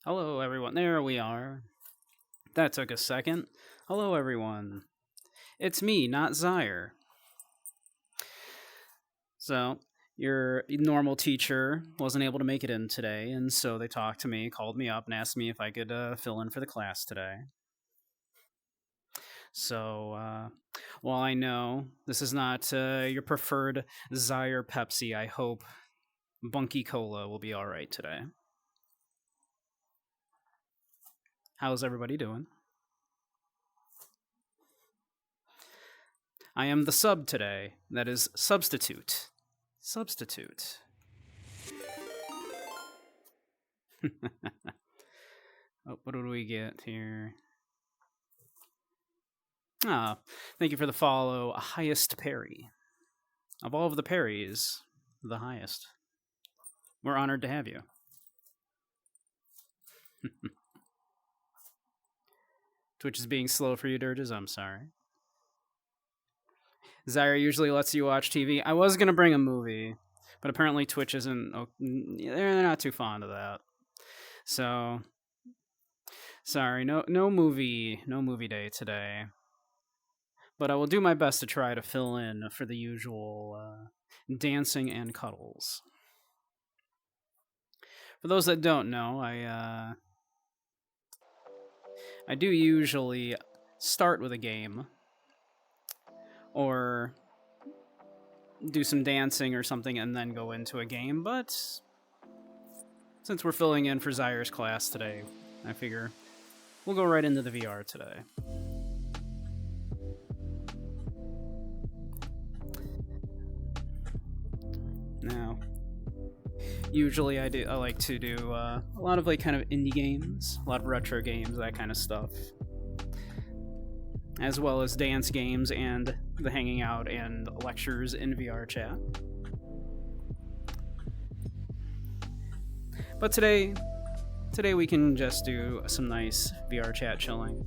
Hello, everyone. There we are. That took a second. Hello, everyone. It's me, not Zyre. So, your normal teacher wasn't able to make it in today, and so they talked to me, called me up, and asked me if I could fill in for the class today. So, while I know this is not your preferred Zyre Pepsi, I hope Bunky Cola will be alright today. How's everybody doing? I am the sub today. That is substitute. Substitute. Oh, what do we get here? Ah, thank you for the follow, highest parry. Of all of the parries, the highest. We're honored to have you. Twitch is being slow for you, Dirges. I'm sorry. Zyra usually lets you watch TV. I was gonna bring a movie, but apparently Twitch isn't. They're not too fond of that. So sorry, no movie day today. But I will do my best to try to fill in for the usual dancing and cuddles. For those that don't know, I do usually start with a game or do some dancing or something and then go into a game, but since we're filling in for Zyre's class today, I figure we'll go right into the VR today. Now, usually I like to do a lot of kind of indie games, a lot of retro games, that kind of stuff, as well as dance games and the hanging out and lectures in VRChat. But today we can just do some nice VRChat chilling.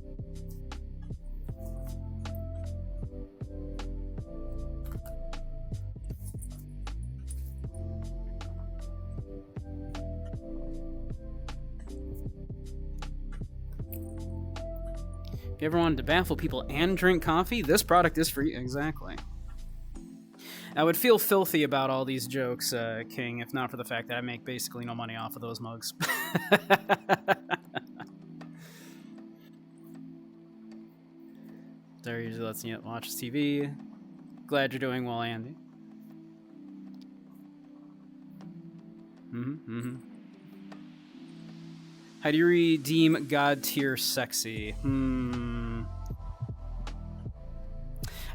If you ever wanted to baffle people and drink coffee, this product is for you. Exactly. I would feel filthy about all these jokes, King, if not for the fact that I make basically no money off of those mugs. There usually lets me watch TV. Glad you're doing well, Andy. How do you redeem God tier sexy?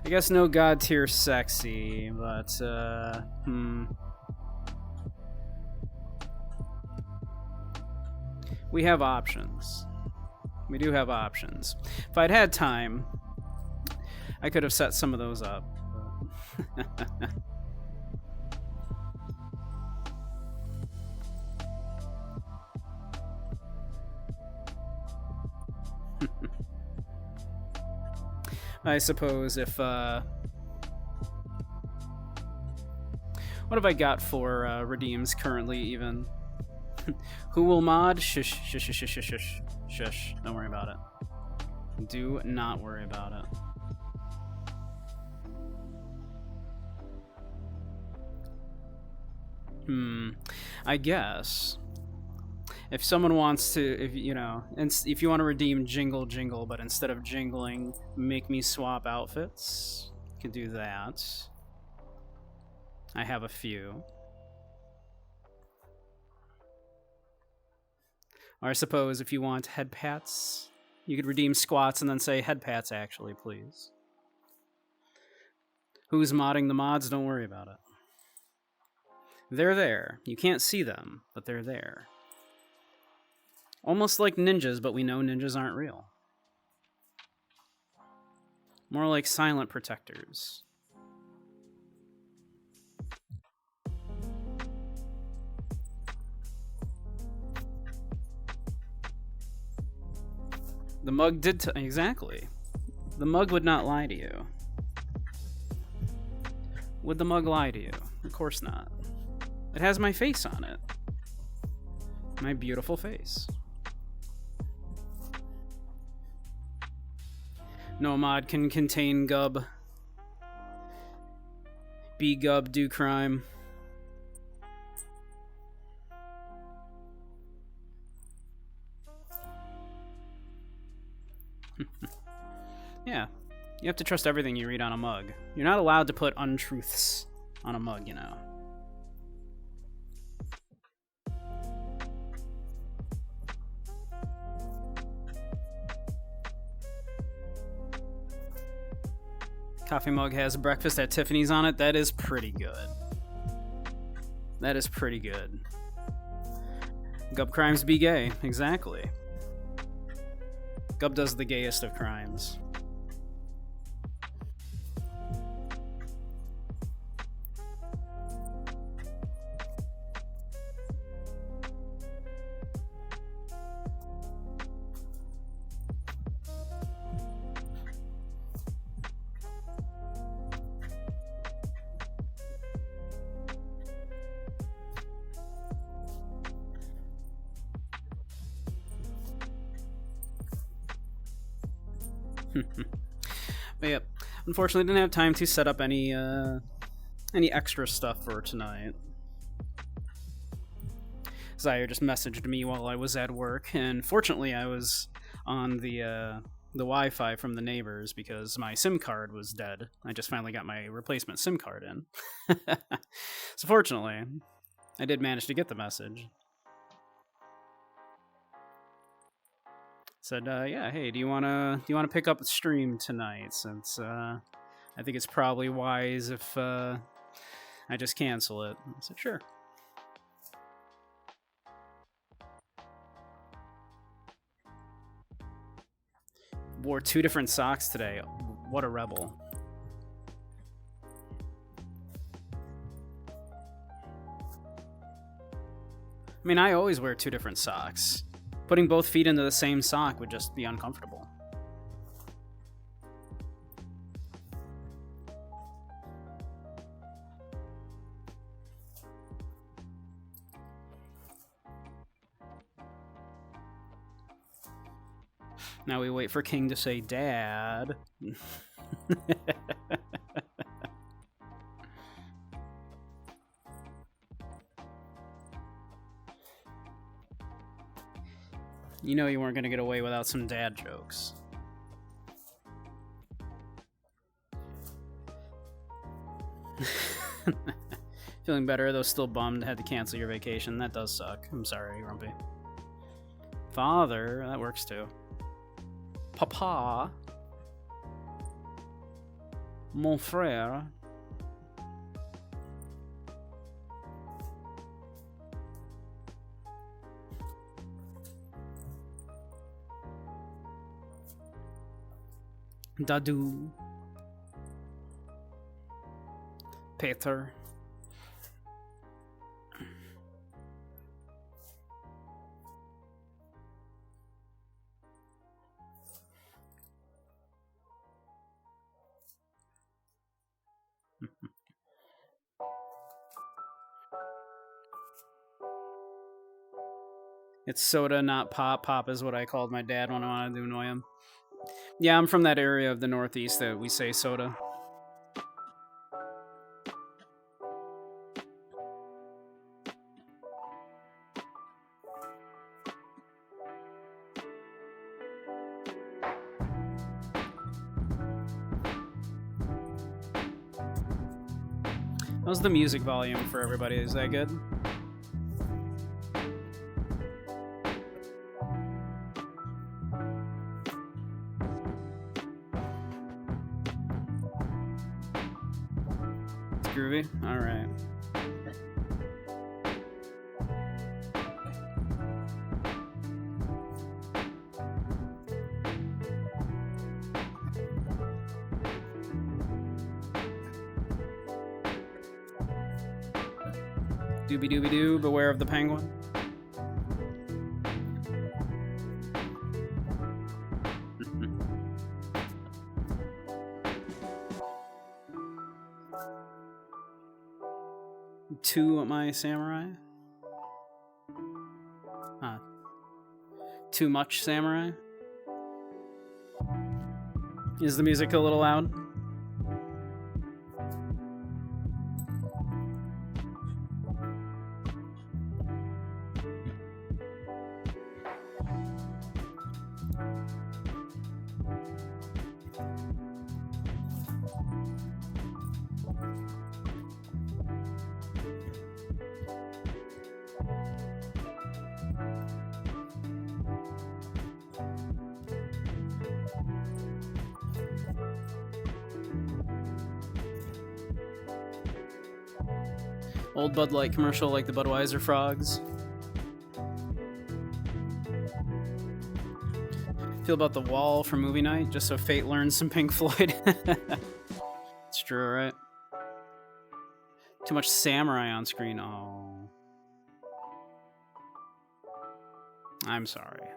I guess no God tier sexy, but we have options. We do have options. If I'd had time, I could have set some of those up. I suppose if what have I got for redeems currently even? Who will mod? Shush, shush, shush, shush, shush, shush. Don't worry about it. Do not worry about it. I guess if someone wants to, if you know, and if you want to redeem Jingle Jingle, but instead of jingling, make me swap outfits, you can do that. I have a few. Or I suppose if you want head pats, you could redeem squats and then say head pats actually, please. Who's modding the mods? Don't worry about it. They're there. You can't see them, but they're there. Almost like ninjas, but we know ninjas aren't real. More like silent protectors. The mug did exactly. The mug would not lie to you. Would the mug lie to you? Of course not. It has my face on it. My beautiful face. No mod can contain gub. Be gub, do crime. Yeah, you have to trust everything you read on a mug. You're not allowed to put untruths on a mug, you know. Coffee mug has breakfast at Tiffany's on it. That is pretty good. That is pretty good. Gub crimes be gay. Exactly. Gub does the gayest of crimes. But yep, unfortunately didn't have time to set up any extra stuff for tonight. Zaire just messaged me while I was at work, and fortunately I was on the Wi-Fi from the neighbors because my SIM card was dead. I just finally got my replacement SIM card in. So fortunately, I did manage to get the message. Said, yeah, hey, do you wanna pick up the stream tonight? Since I think it's probably wise if I just cancel it. I said, sure. Wore 2 different socks today. What a rebel. I mean, I always wear 2 different socks. Putting both feet into the same sock would just be uncomfortable. Now we wait for King to say, Dad. You know you weren't going to get away without some dad jokes. Feeling better, though still bummed. Had to cancel your vacation. That does suck. I'm sorry, Rumpy. Father, that works too. Papa. Mon frère. Dadu. Peter. It's soda, not pop. Pop is what I called my dad when I wanted to annoy him. Yeah, I'm from that area of the Northeast that we say soda. How's the music volume for everybody? Is that good? It's groovy? Alright. Doobie-doobie-doo, beware of the penguin. To my samurai? Too much samurai? Is the music a little loud? Old Bud Light commercial like the Budweiser frogs. Feel about The Wall for movie night, just so Fate learns some Pink Floyd. It's true, right? Too much samurai on screen. Oh. I'm sorry.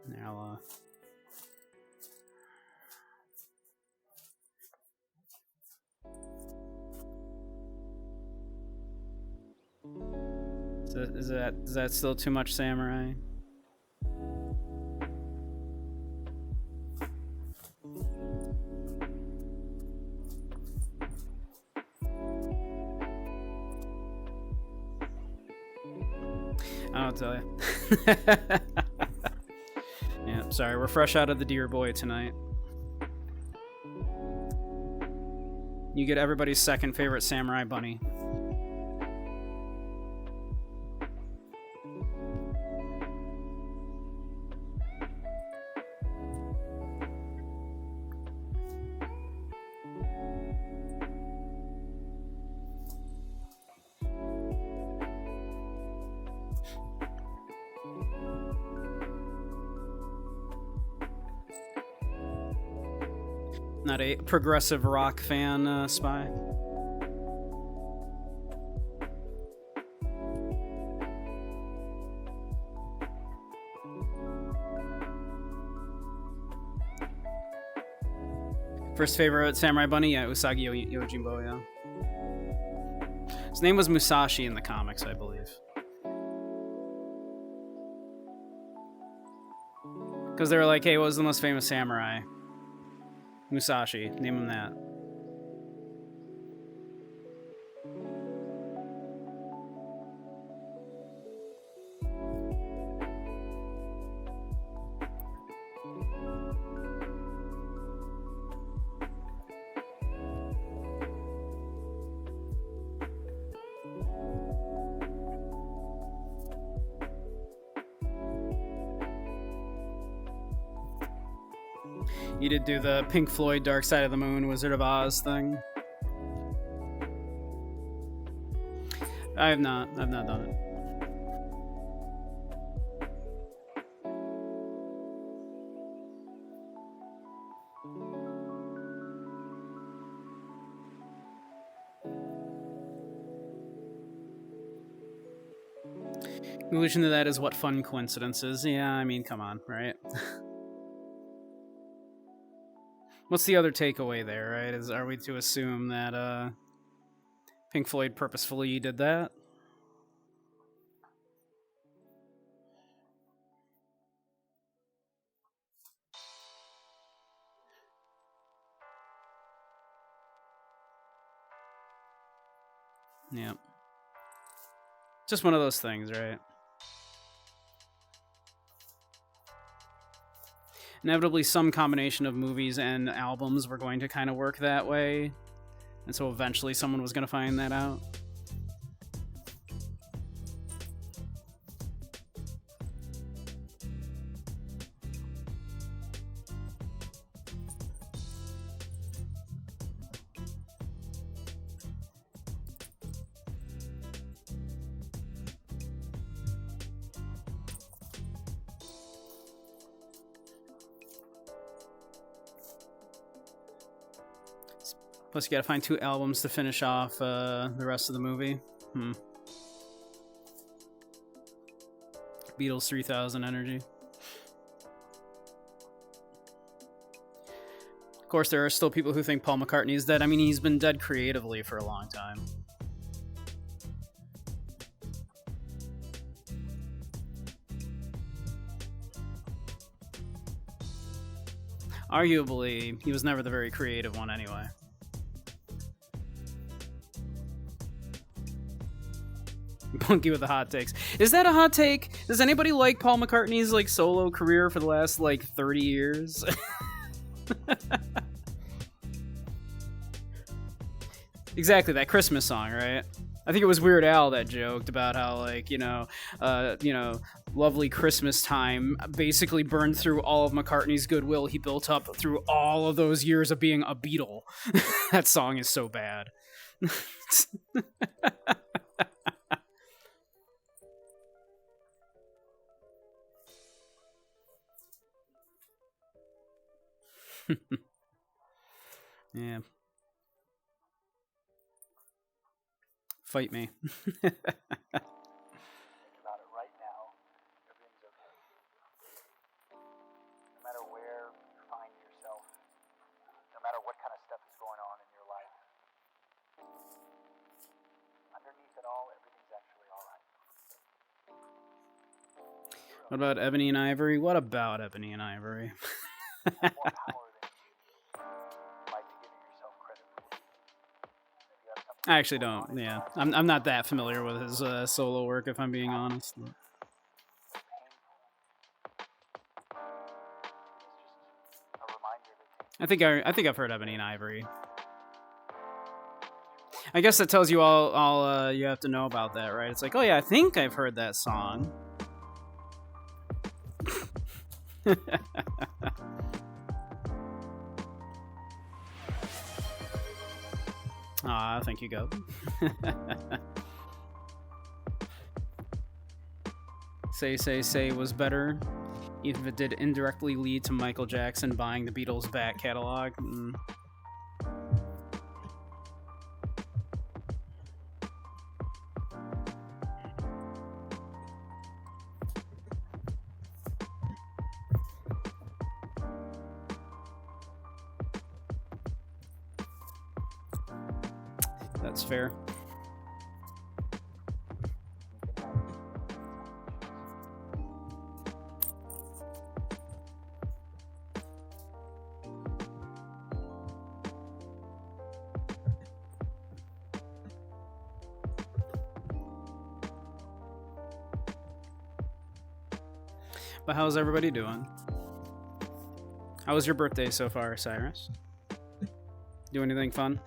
Now, is that still too much samurai? I'll tell you. Yeah, sorry, we're fresh out of the Deer Boy tonight. You get everybody's second favorite samurai bunny. Not a progressive rock fan, Spy. First favorite samurai bunny? Yeah, Usagi Yojimbo, yeah. His name was Musashi in the comics, I believe. Because they were like, hey, what was the most famous samurai? Musashi, name him that. You did do the Pink Floyd Dark Side of the Moon, Wizard of Oz thing. I've not done it. Conclusion to that is what fun coincidences. Yeah, I mean, come on, right? What's the other takeaway there, right? Are we to assume that Pink Floyd purposefully did that? Yep. Just one of those things, right? Inevitably, some combination of movies and albums were going to kind of work that way. And so eventually someone was going to find that out. Plus, you gotta find 2 albums to finish off the rest of the movie. Beatles 3000 energy. Of course, there are still people who think Paul McCartney is dead. I mean, he's been dead creatively for a long time. Arguably, he was never the very creative one anyway. Punky with the hot takes. Is that a hot take? Does anybody like Paul McCartney's like solo career for the last like 30 years? Exactly, that Christmas song, right? I think it was Weird Al that joked about how, like, lovely Christmas time basically burned through all of McCartney's goodwill he built up through all of those years of being a Beatle. That song is so bad. Yeah. Fight me. About it right now, everything's okay. No matter where you find yourself, no matter what kind of stuff is going on in your life, underneath it all, everything's actually all right. What about Ebony and Ivory? What about Ebony and Ivory? More power than you might be giving yourself credit for. If you have something I actually don't. Yeah, I'm not that familiar with his solo work, if I'm being honest. painful, it's just a reminder that I think I've heard Ebony and Ivory. I guess that tells you all you have to know about that, right? It's like, oh yeah, I think I've heard that song. Ah, thank you, Goat. Say was better, even if it did indirectly lead to Michael Jackson buying the Beatles' back catalog. That's fair. But how's everybody doing? How was your birthday so far, Cyrus? Do anything fun?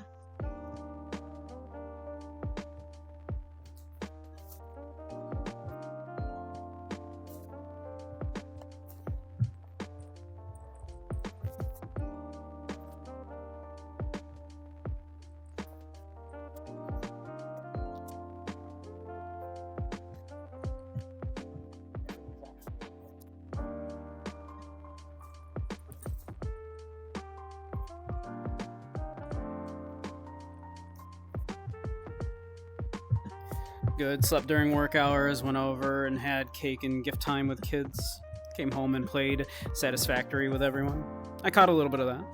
Good. Slept during work hours, went over and had cake and gift time with kids. Came home and played Satisfactory with everyone. I caught a little bit of that.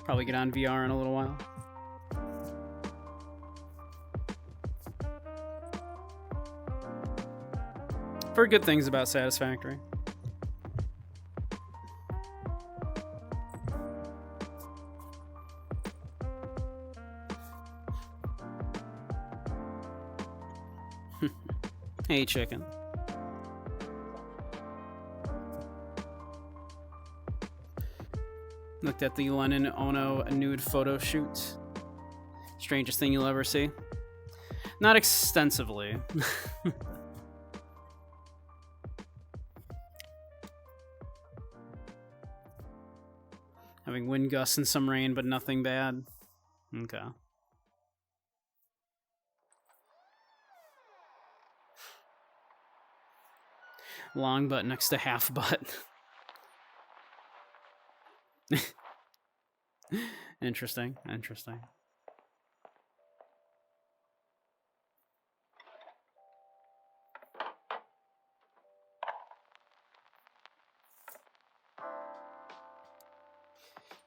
Probably get on VR in a little while. I've heard good things about Satisfactory. Hey, chicken. Looked at the Lennon Ono nude photo shoot. Strangest thing you'll ever see. Not extensively. Having wind gusts and some rain, but nothing bad. Okay. Long butt next to half butt. Interesting.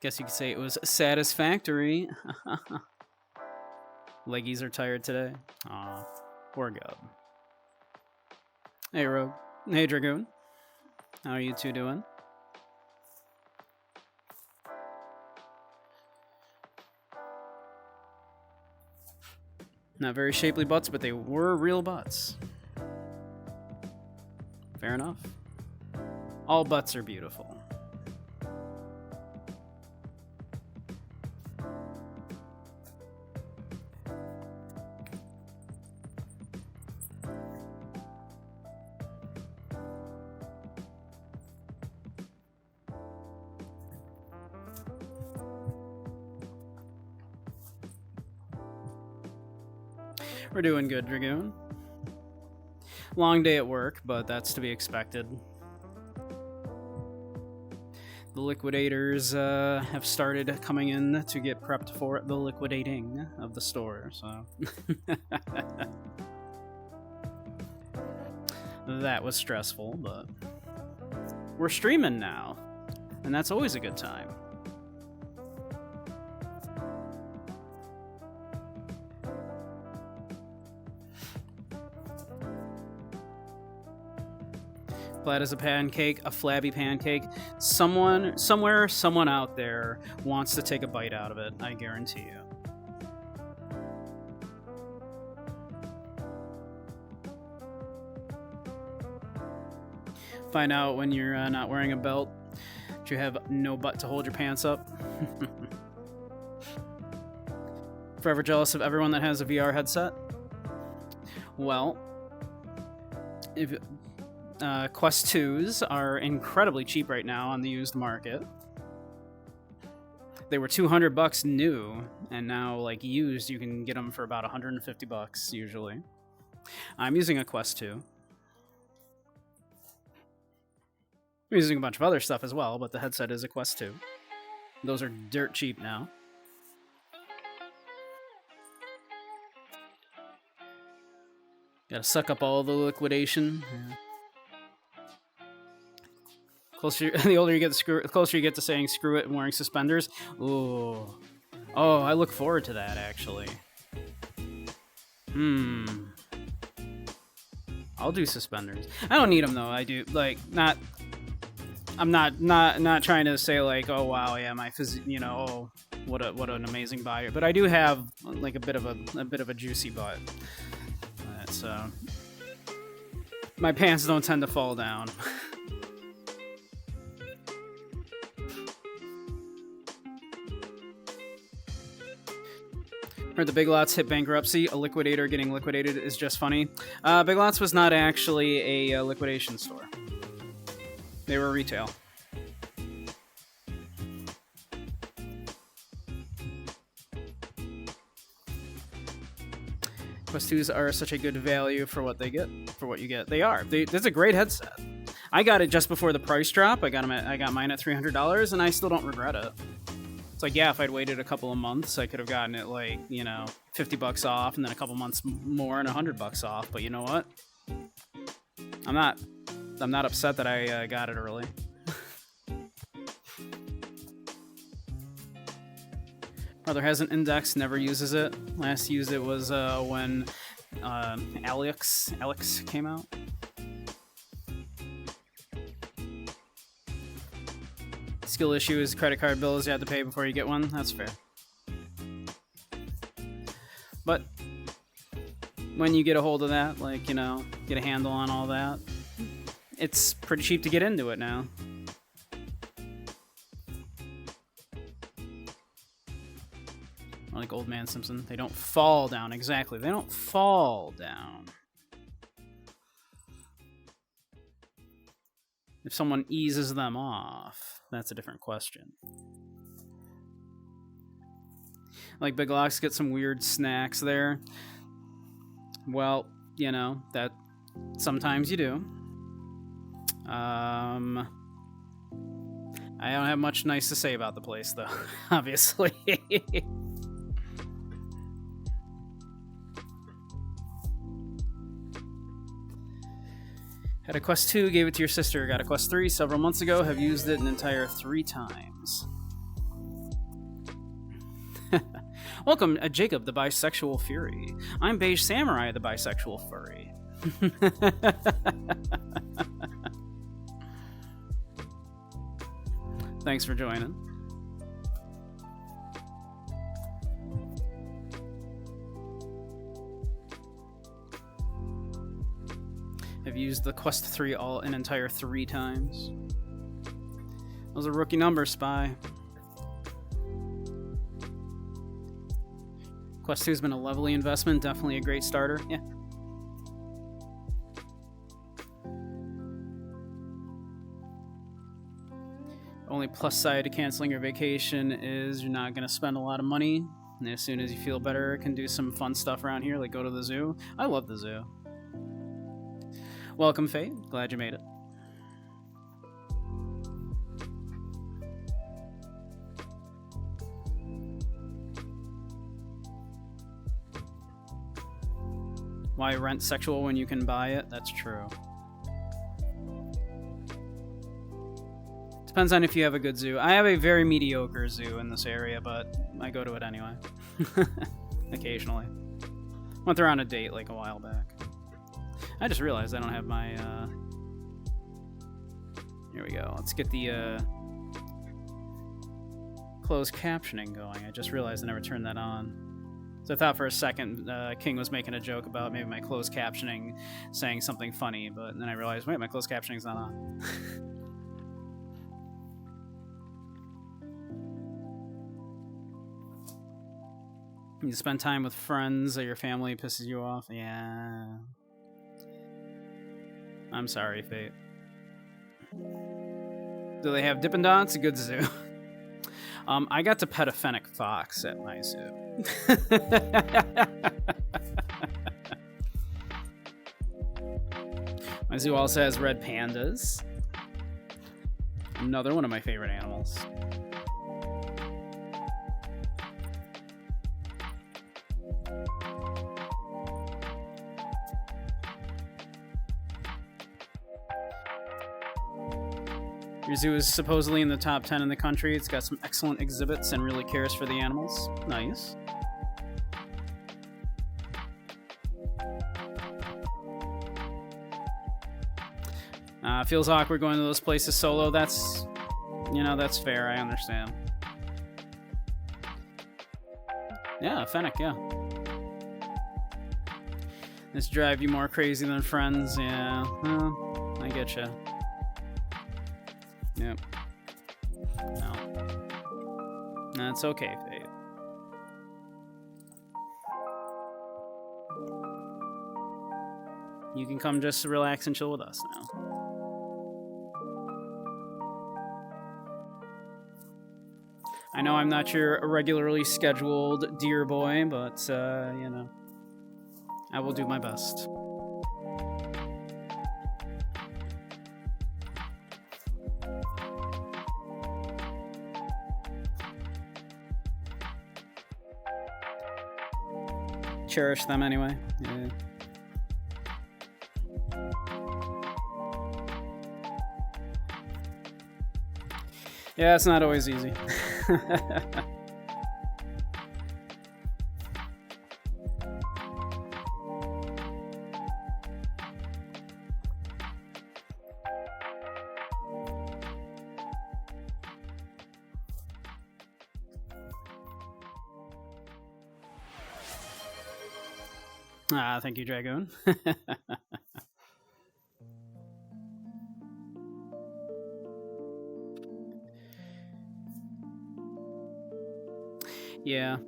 Guess you could say it was satisfactory. Leggies are tired today. Aw, poor Gub. Hey, Rogue. Hey, Dragoon. How are you two doing? Not very shapely butts, but they were real butts. Fair enough. All butts are beautiful. We're doing good, Dragoon. Long day at work, but that's to be expected. The liquidators have started coming in to get prepped for the liquidating of the store, so... That was stressful, but... We're streaming now, and that's always a good time. Flat as a pancake, a flabby pancake. Someone, somewhere, someone out there wants to take a bite out of it, I guarantee you. Find out when you're not wearing a belt, that you have no butt to hold your pants up. Forever jealous of everyone that has a VR headset? Well, if... Quest 2s are incredibly cheap right now on the used market. They were $200 new, and now, like, used, you can get them for about $150 usually. I'm using a Quest 2. I'm using a bunch of other stuff as well, but the headset is a Quest 2. Those are dirt cheap now. Gotta suck up all the liquidation. Yeah. The older you get, the closer you get to saying screw it and wearing suspenders. Ooh. Oh, I look forward to that, actually. I'll do suspenders. I don't need them, though. I do, like, not... I'm not trying to say, like, oh, wow, yeah, my physique, you know, oh, what an amazing body. But I do have, like, a bit of a juicy butt. So... my pants don't tend to fall down. Heard the Big Lots hit bankruptcy. A liquidator getting liquidated is just funny. Big Lots was not actually a liquidation store. They were retail. Quest 2s are such a good value for what they get, for what you get. They are. That's a great headset. I got it just before the price drop. I got mine at $300, and I still don't regret it. It's like, yeah, if I'd waited a couple of months, I could have gotten it, like, you know, $50 off, and then a couple months more and $100 off. But you know what? I'm not upset that I got it early. Brother has an Index, never uses it. Last used it was when Alex came out. Skill issue is credit card bills you have to pay before you get one. That's fair. But when you get a hold of that, like, you know, get a handle on all that, it's pretty cheap to get into it now. Like Old Man Simpson, they don't fall down. Exactly, they don't fall down. If someone eases them off, that's a different question. Like Big Lots get some weird snacks there. Well, you know, that sometimes you do. I don't have much nice to say about the place, though, obviously. Had a Quest 2, gave it to your sister. Got a Quest 3 several months ago. Have used it an entire 3 times. Welcome, Jacob, the bisexual fury. I'm Beige Samurai, the bisexual furry. Thanks for joining. I've used the Quest 3 an entire 3 times. Those are rookie numbers, Spy. Quest 2 has been a lovely investment, definitely a great starter. Yeah. Only plus side to canceling your vacation is you're not going to spend a lot of money. And as soon as you feel better, can do some fun stuff around here, like go to the zoo. I love the zoo. Welcome, Fate. Glad you made it. Why rent sexual when you can buy it? That's true. Depends on if you have a good zoo. I have a very mediocre zoo in this area, but I go to it anyway. Occasionally. Went there on a date like a while back. I just realized I don't have my... Here we go. Let's get the closed captioning going. I just realized I never turned that on. So I thought for a second King was making a joke about maybe my closed captioning saying something funny, but then I realized, wait, my closed captioning's not on. You spend time with friends or your family pisses you off? Yeah. I'm sorry, Fate. Do they have Dippin' Dots? A good zoo. I got to pet a fennec fox at my zoo. My zoo also has red pandas. Another one of my favorite animals. Your zoo is supposedly in the top 10 in the country. It's got some excellent exhibits and really cares for the animals. Nice. Feels awkward going to those places solo. That's, that's fair. I understand. Yeah, Fennec, yeah. This drive you more crazy than friends. Yeah, well, I get you. Yep. No. That's okay, Fate. You can come just relax and chill with us now. I know I'm not your regularly scheduled dear boy, but, I will do my best. Cherish them anyway. Yeah. Yeah, it's not always easy. Thank you, Dragoon. Yeah.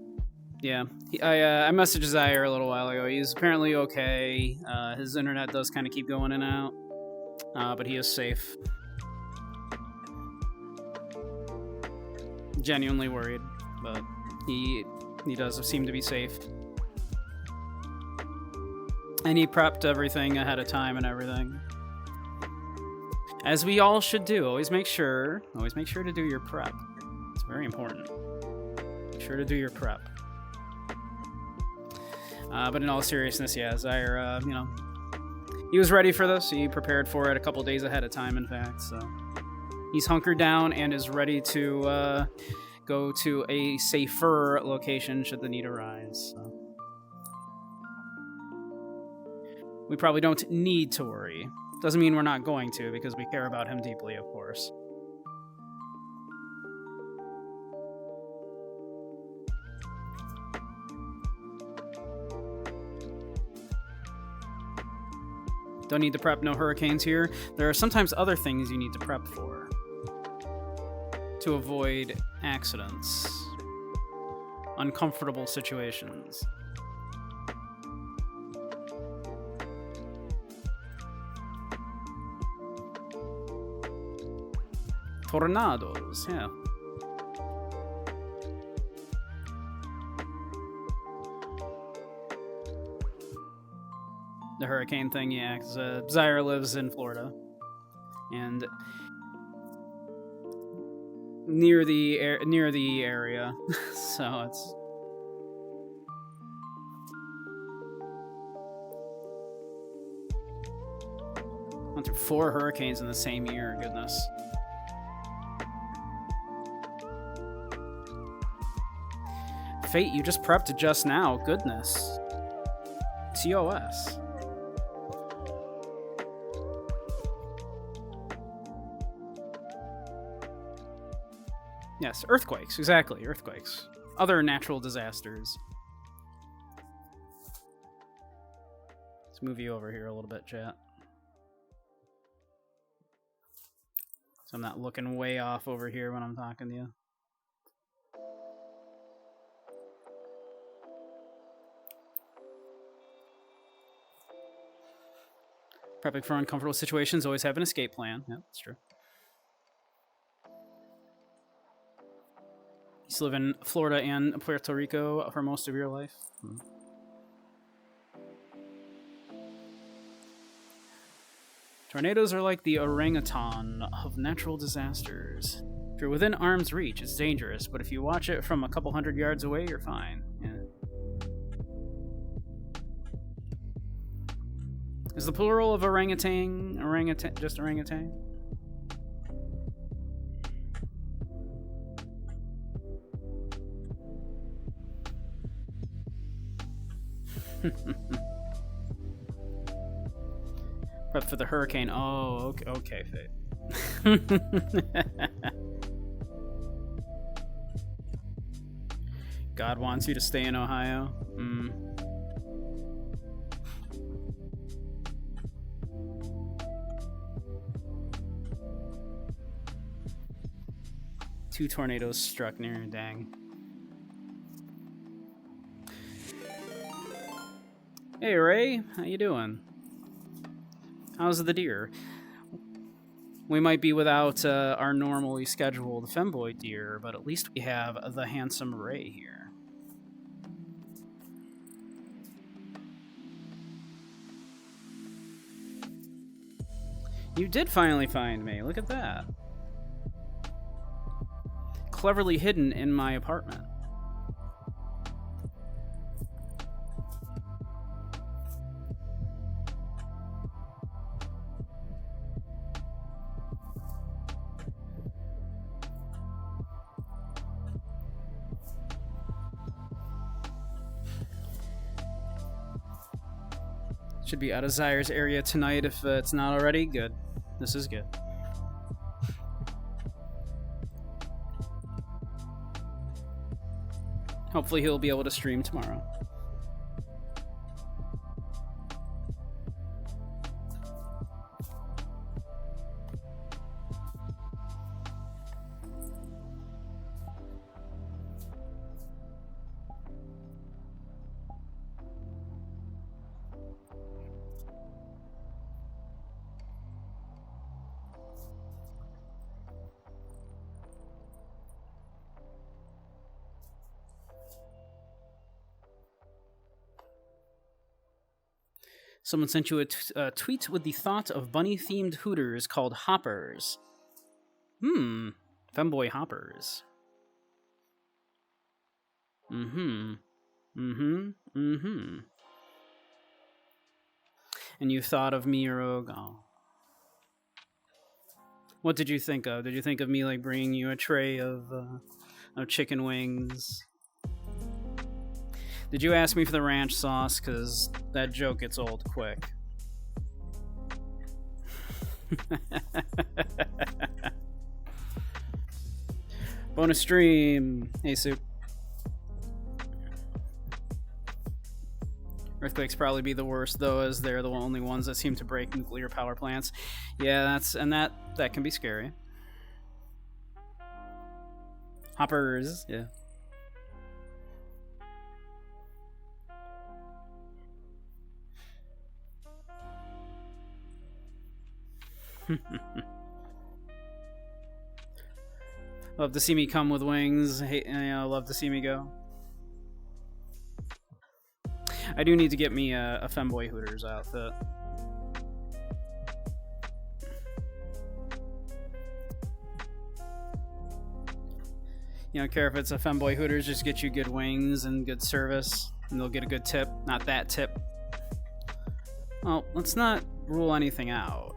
I messaged Zaire a little while ago. He's apparently okay. His internet does kind of keep going in and out, but he is safe. Genuinely worried, but he does seem to be safe. And he prepped everything ahead of time and everything. As we all should do. Always make sure to do your prep. It's very important. Make sure to do your prep. But in all seriousness, yeah, Zaire, he was ready for this. He prepared for it a couple days ahead of time, in fact. So he's hunkered down and is ready to go to a safer location should the need arise. So. We probably don't need to worry. Doesn't mean we're not going to, because we care about him deeply, of course. Don't need to prep, no hurricanes here. There are sometimes other things you need to prep for to avoid accidents, uncomfortable situations. Tornadoes, yeah. The hurricane thing, yeah, because Zyre lives in Florida. And near the area, so it's went through 4 hurricanes in the same year. Goodness. Fate, you just prepped just now. Goodness. TOS. Yes, earthquakes. Exactly, earthquakes. Other natural disasters. Let's move you over here a little bit, chat. So I'm not looking way off over here when I'm talking to you. Prepping for uncomfortable situations, always have an escape plan. Yeah, that's true. You used to live in Florida and Puerto Rico for most of your life? Tornadoes are like the orangutan of natural disasters. If you're within arm's reach, it's dangerous, but if you watch it from a couple hundred yards away, you're fine. Yeah. Is the plural of orangutan just orangutan? Prep for the hurricane. Oh, okay, Fate. God wants you to stay in Ohio. 2 tornadoes struck near. Dang. Hey Ray, how you doing? How's the deer? We might be without our normally scheduled femboy deer, but at least we have the handsome Ray here. You did finally find me. Look at that. Cleverly hidden in my apartment. Should be out of Zyre's area tonight if it's not already. Good. This is good. Hopefully he'll be able to stream tomorrow. Someone sent you a tweet with the thought of bunny-themed Hooters called Hoppers. Femboy Hoppers. And you thought of me, Rogo. What did you think of? Did you think of me like bringing you a tray of chicken wings? Did you ask me for the ranch sauce? Because that joke gets old quick. Bonus stream. Hey, Soup. Earthquakes probably be the worst though, as they're the only ones that seem to break nuclear power plants. Yeah, that can be scary. Hoppers, yeah. Love to see me come with wings. Love to see me go. I do need to get me a Femboy Hooters outfit. You don't care if it's a Femboy Hooters, just get you good wings and good service, and they'll get a good tip. Not that tip. Well, let's not rule anything out.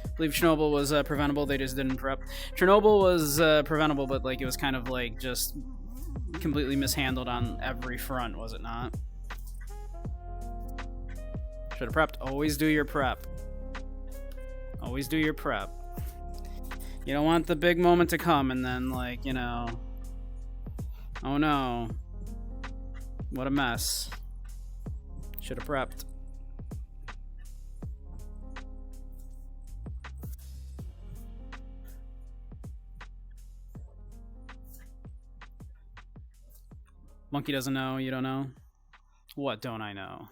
I believe Chernobyl was preventable. They just didn't prep. Chernobyl was preventable, but like it was kind of like just completely mishandled on every front, was it not? Should have prepped. Always do your prep. Always do your prep. You don't want the big moment to come and then, like, you know, oh no, what a mess. Should have prepped. Monkey doesn't know, you don't know? What don't I know?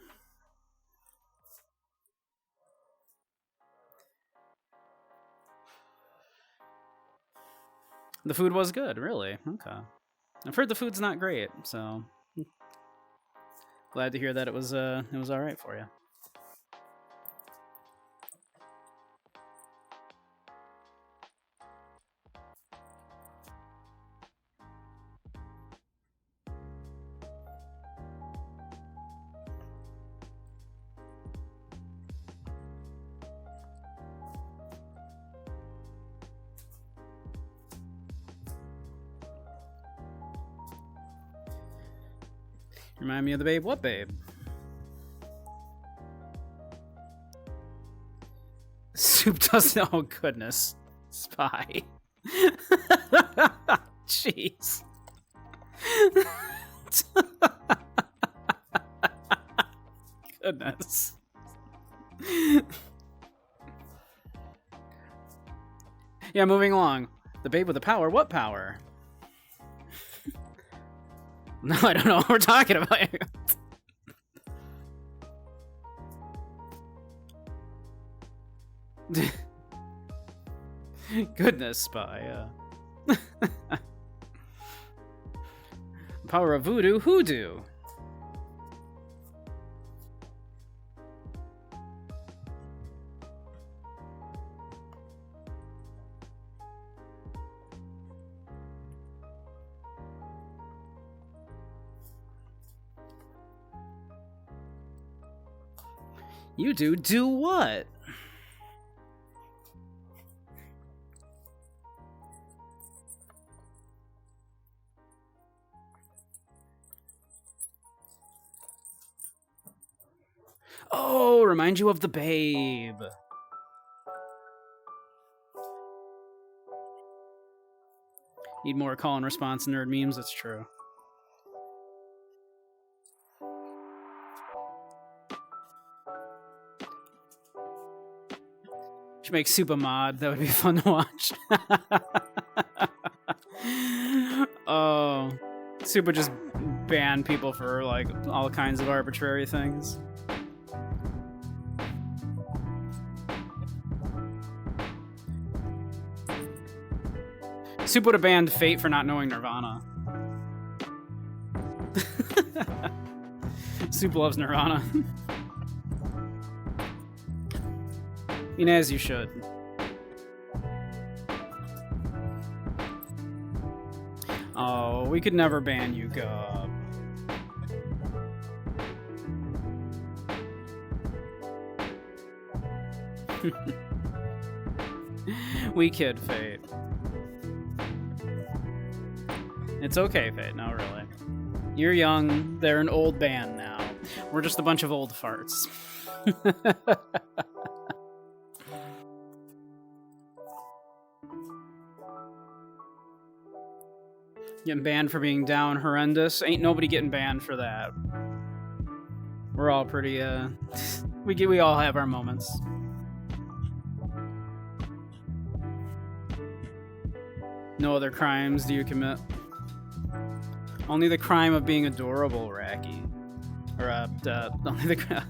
The food was good, really. Okay. I've heard the food's not great, so glad to hear that it was all right for you. Remind me of the babe. What babe? Soup doesn't. Oh goodness, Spy. Jeez. Goodness. Yeah, moving along. The babe with the power. What power? No, I don't know what we're talking about. Goodness, Spy. Power of voodoo. Hoodoo. You do what? Oh, remind you of the babe. Need more call and response nerd memes, that's true. Should make Soup a mod, that would be fun to watch. Oh, Soup would just ban people for like all kinds of arbitrary things. Soup would have banned Fate for not knowing Nirvana. Soup loves Nirvana. I mean, as you should. Oh, we could never ban you, Gub. We kid, Fate. It's okay, Fate. No, really. You're young. They're an old band now. We're just a bunch of old farts. Getting banned for being down horrendous. Ain't nobody getting banned for that. We're all pretty, we all have our moments. No other crimes do you commit? Only the crime of being adorable, Racky. Or, only the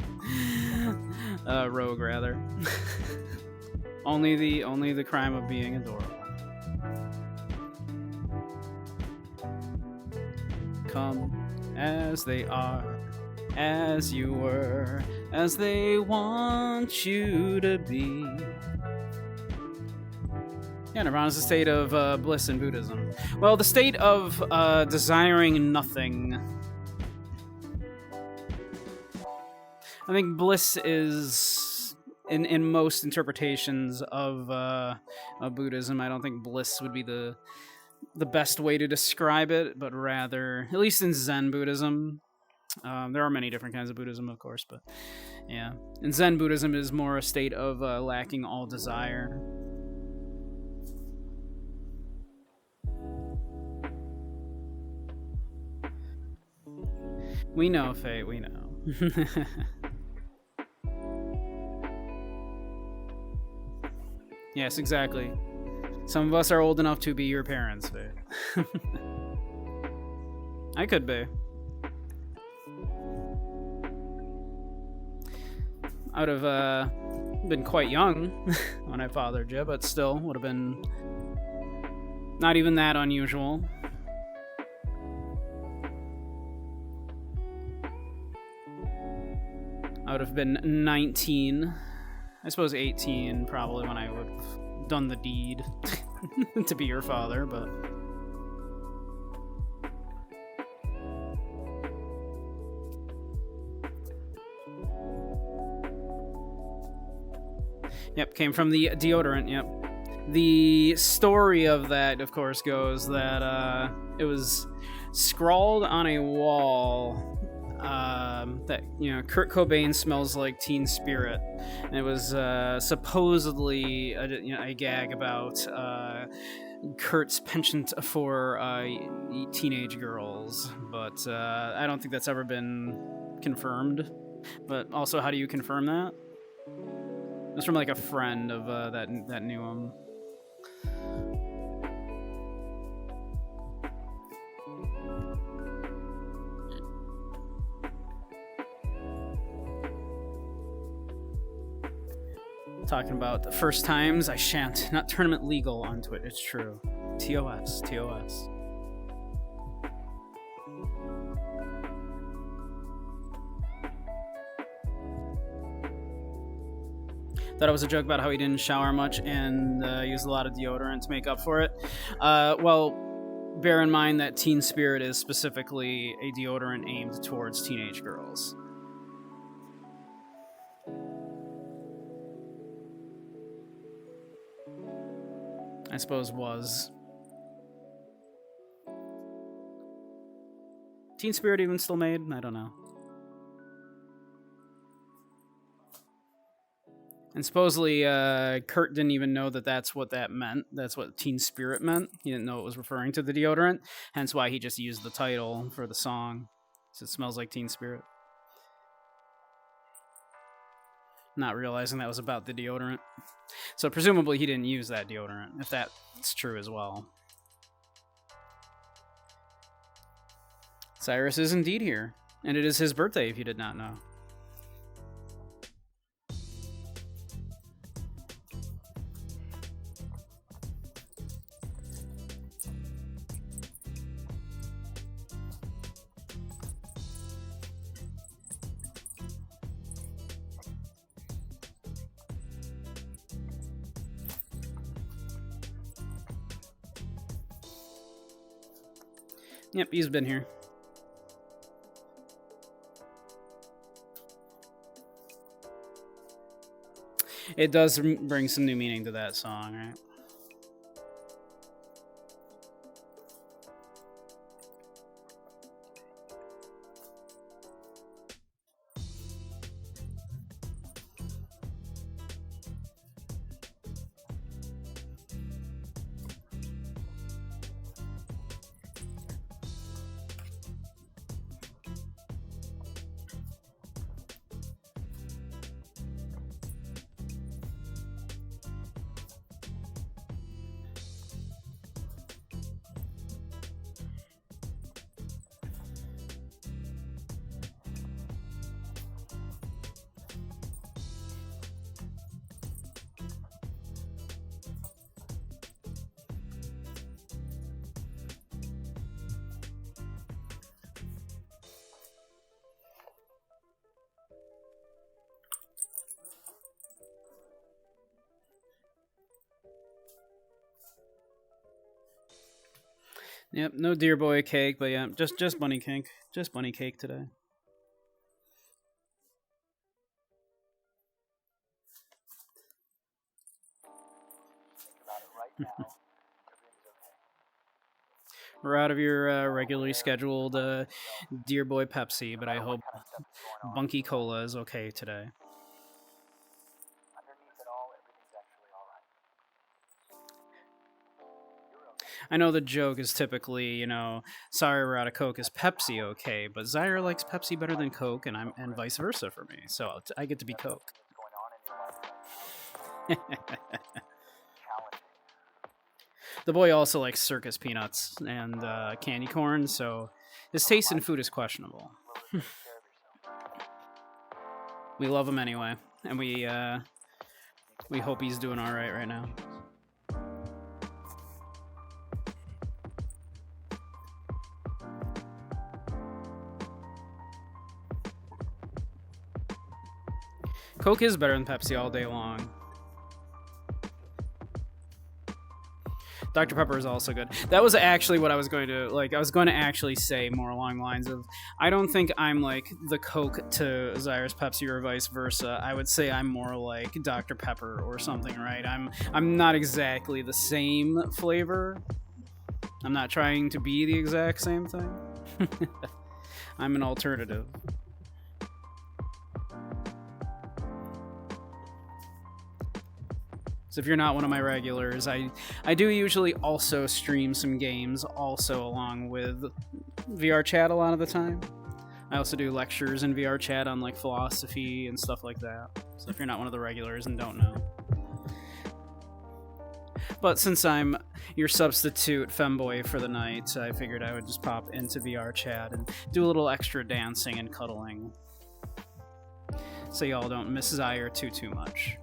rogue, rather. only the crime of being adorable. Come as they are, as you were, as they want you to be. Yeah, Nirvana is a state of bliss in Buddhism. Well, the state of desiring nothing. I think bliss is, in most interpretations of Buddhism, I don't think bliss would be the best way to describe it, but rather, at least in Zen Buddhism, there are many different kinds of Buddhism, of course, but yeah. In Zen Buddhism is more a state of lacking all desire. We know, Fate, we know. Yes, exactly. Some of us are old enough to be your parents, Fate. I could be. I would have been quite young when I fathered you, but still would have been not even that unusual. I would have been 19. I suppose 18 probably when I would have done the deed to be your father, but... Yep, came from the deodorant, yep. The story of that, of course, goes that it was scrawled on a wall that, you know, Kurt Cobain smells like Teen Spirit. And it was supposedly a gag about Kurt's penchant for teenage girls. But I don't think that's ever been confirmed. But also, how do you confirm that? It was from like a friend of that knew him. Talking about the first times I shan't. Not tournament legal on Twitch. It's true. TOS. TOS. Thought it was a joke about how he didn't shower much and used a lot of deodorant to make up for it. Well, bear in mind that Teen Spirit is specifically a deodorant aimed towards teenage girls. I suppose was. Teen Spirit even still made? I don't know. And supposedly, Kurt didn't even know that that's what that meant. That's what Teen Spirit meant. He didn't know it was referring to the deodorant. Hence why he just used the title for the song. So it smells like Teen Spirit. Not realizing that was about the deodorant. So presumably he didn't use that deodorant, if that's true as well. Cyrus is indeed here. And it is his birthday, if you did not know. Yep, he's been here. It does bring some new meaning to that song, right? Yep, no dear boy cake, but yeah, just bunny cake. Just bunny cake today. Think about it right now. Everything's okay. We're out of your regularly scheduled dear boy Pepsi, but I No matter hope what kind of stuff is going on, Bunky Cola is okay today. underneath it all, everything's actually alright. You're okay. I know the joke is typically, sorry we're out of Coke, is Pepsi okay? But Zyre likes Pepsi better than Coke, and vice versa for me. So I get to be That's Coke. something that's going on in your life right now. Challenging. The boy also likes circus peanuts and candy corn, so his taste in food is questionable. Slowly take care of yourself. We love him anyway, and we hope he's doing all right now. Coke is better than Pepsi all day long. Dr. Pepper is also good. That was actually what I was going to like. I was going to actually say more along the lines of, I don't think I'm like the Coke to Zyre's Pepsi or vice versa. I would say I'm more like Dr. Pepper or something, right? I'm not exactly the same flavor. I'm not trying to be the exact same thing. I'm an alternative. So if you're not one of my regulars, I do usually also stream some games also along with VRChat a lot of the time. I also do lectures in VRChat on like philosophy and stuff like that. So if you're not one of the regulars and don't know. But since I'm your substitute femboy for the night, I figured I would just pop into VRChat and do a little extra dancing and cuddling. So y'all don't miss Zyre too much.